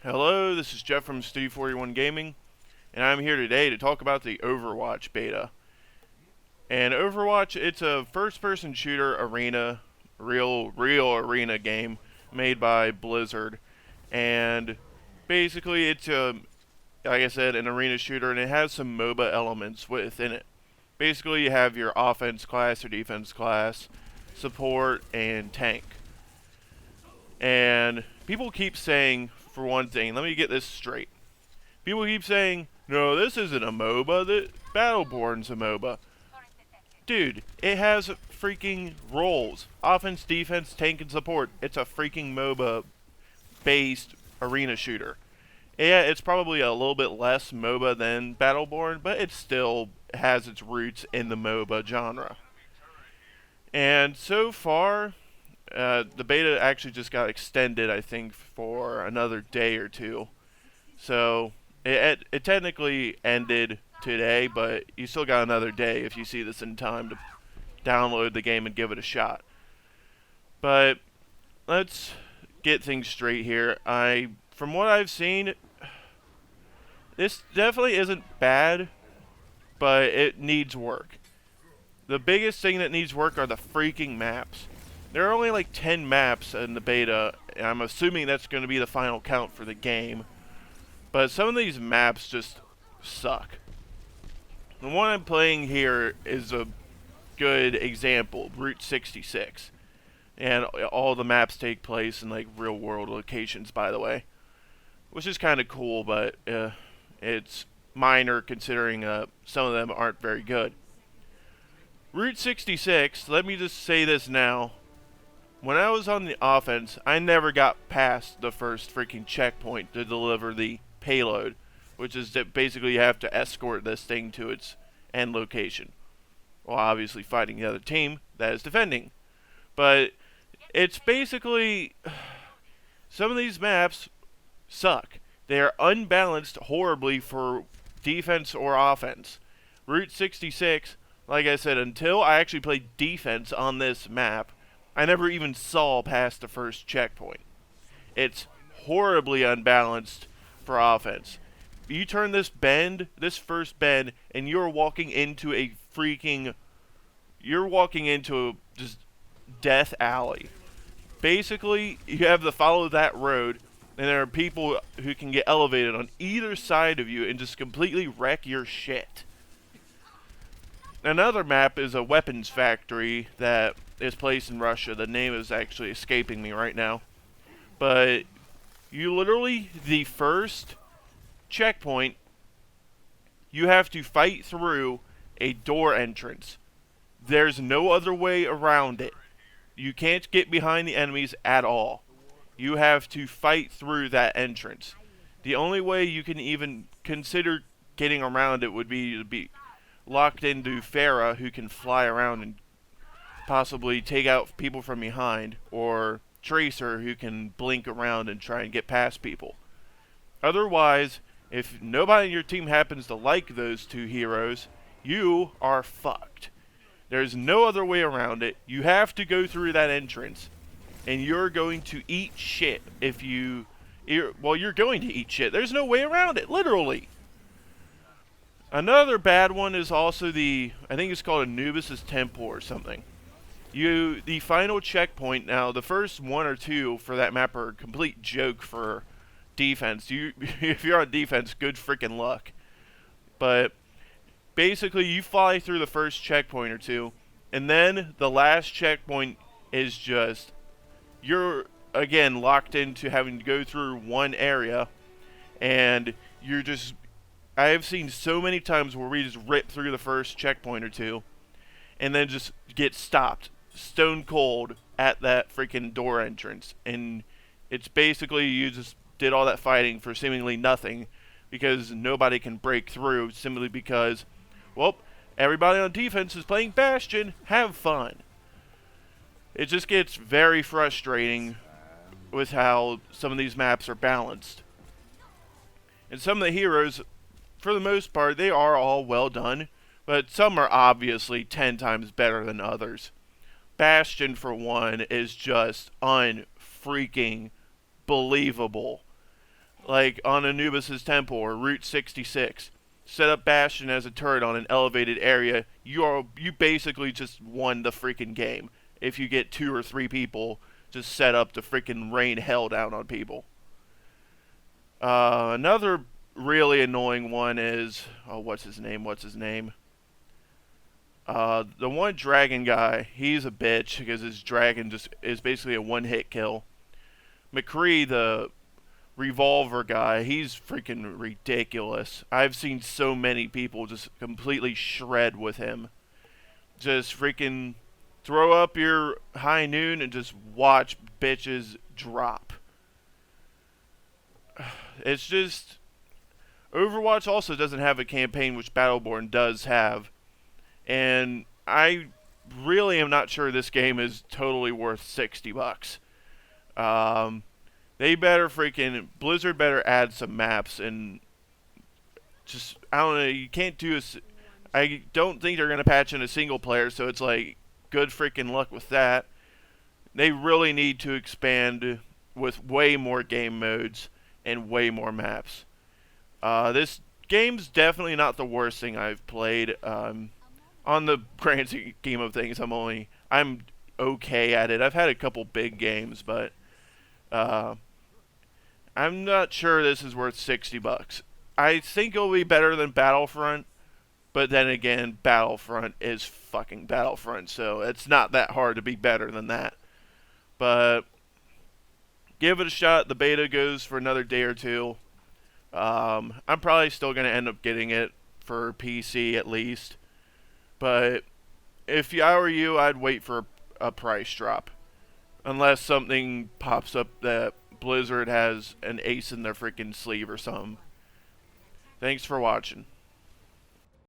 Hello, this is Jeff from Studio 41 Gaming, and I'm here today to talk about the Overwatch beta. And Overwatch, it's a first-person shooter arena, real arena game made by Blizzard. And basically it's like I said, an arena shooter, and it has some MOBA elements within it. Basically you have your offense class or defense class, support, and tank. And people keep saying, for one thing, let me get this straight. People keep saying, no, this isn't a MOBA, that Battleborn's a MOBA. Dude, it has freaking roles. Offense, defense, tank, and support. It's a freaking MOBA-based arena shooter. Yeah, it's probably a little bit less MOBA than Battleborn, but it still has its roots in the MOBA genre. And so far, the beta actually just got extended, I think, for another day or two. So it technically ended today, but you still got another day if you see this in time to download the game and give it a shot. But let's get things straight here. From what I've seen, this definitely isn't bad, but it needs work. The biggest thing that needs work are the freaking maps. There are only like 10 maps in the beta, and I'm assuming that's going to be the final count for the game. But some of these maps just suck. The one I'm playing here is a good example, Route 66. And all the maps take place in like real world locations, by the way. Which is kind of cool, but it's minor considering some of them aren't very good. Route 66, let me just say this now. When I was on the offense, I never got past the first freaking checkpoint to deliver the payload, which is that basically you have to escort this thing to its end location. Well, obviously fighting the other team that is defending. But it's basically, some of these maps suck. They are unbalanced horribly for defense or offense. Route 66, like I said, until I actually played defense on this map, I never even saw past the first checkpoint. It's horribly unbalanced for offense. You turn this first bend, and you're walking into just death alley. Basically, you have to follow that road, and there are people who can get elevated on either side of you and just completely wreck your shit. Another map is a weapons factory that is placed in Russia. The name is actually escaping me right now. But you literally, the first checkpoint, you have to fight through a door entrance. There's no other way around it. You can't get behind the enemies at all. You have to fight through that entrance. The only way you can even consider getting around it would be to be locked into Farah, who can fly around and possibly take out people from behind, or Tracer, who can blink around and try and get past people. Otherwise, if nobody in your team happens to like those two heroes, you are fucked. There's no other way around it. You have to go through that entrance, and you're going to eat shit if you're going to eat shit. There's no way around it, literally. Another bad one is also I think it's called Anubis' Temple or something. The final checkpoint, now the first one or two for that map are a complete joke for defense. If you're on defense, good freaking luck. But basically you fly through the first checkpoint or two, and then the last checkpoint is just, you're again locked into having to go through one area, and I have seen so many times where we just rip through the first checkpoint or two, and then just get stopped, stone cold, at that freaking door entrance. And it's basically you just did all that fighting for seemingly nothing, because nobody can break through, simply because, well, everybody on defense is playing Bastion, have fun. It just gets very frustrating with how some of these maps are balanced. And some of the heroes, for the most part, they are all well done, but some are obviously 10 times better than others. Bastion, for one, is just unfreaking believable. like on Anubis's temple or Route 66. Set up Bastion as a turret on an elevated area. You basically just won the freaking game. If you get 2 or 3 people just set up to freaking rain hell down on people. Another really annoying one is, oh, what's his name? The one dragon guy, he's a bitch because his dragon just is basically a one-hit kill. McCree, the revolver guy, he's freaking ridiculous. I've seen so many people just completely shred with him. Just freaking throw up your high noon and just watch bitches drop. It's just, Overwatch also doesn't have a campaign, which Battleborn does have. And I really am not sure this game is totally worth $60. They better freaking, Blizzard better add some maps and just, I don't know, you can't do I don't think they're going to patch in a single player, so it's like, good freaking luck with that. They really need to expand with way more game modes and way more maps. This game's definitely not the worst thing I've played. On the grand scheme of things, I'm okay at it. I've had a couple big games, but I'm not sure this is worth $60. I think it'll be better than Battlefront, but then again, Battlefront is fucking Battlefront, so it's not that hard to be better than that. But give it a shot. The beta goes for another day or two. I'm probably still going to end up getting it for PC at least. But if I were you, I'd wait for a price drop. Unless something pops up that Blizzard has an ace in their freaking sleeve or something. Thanks for watching.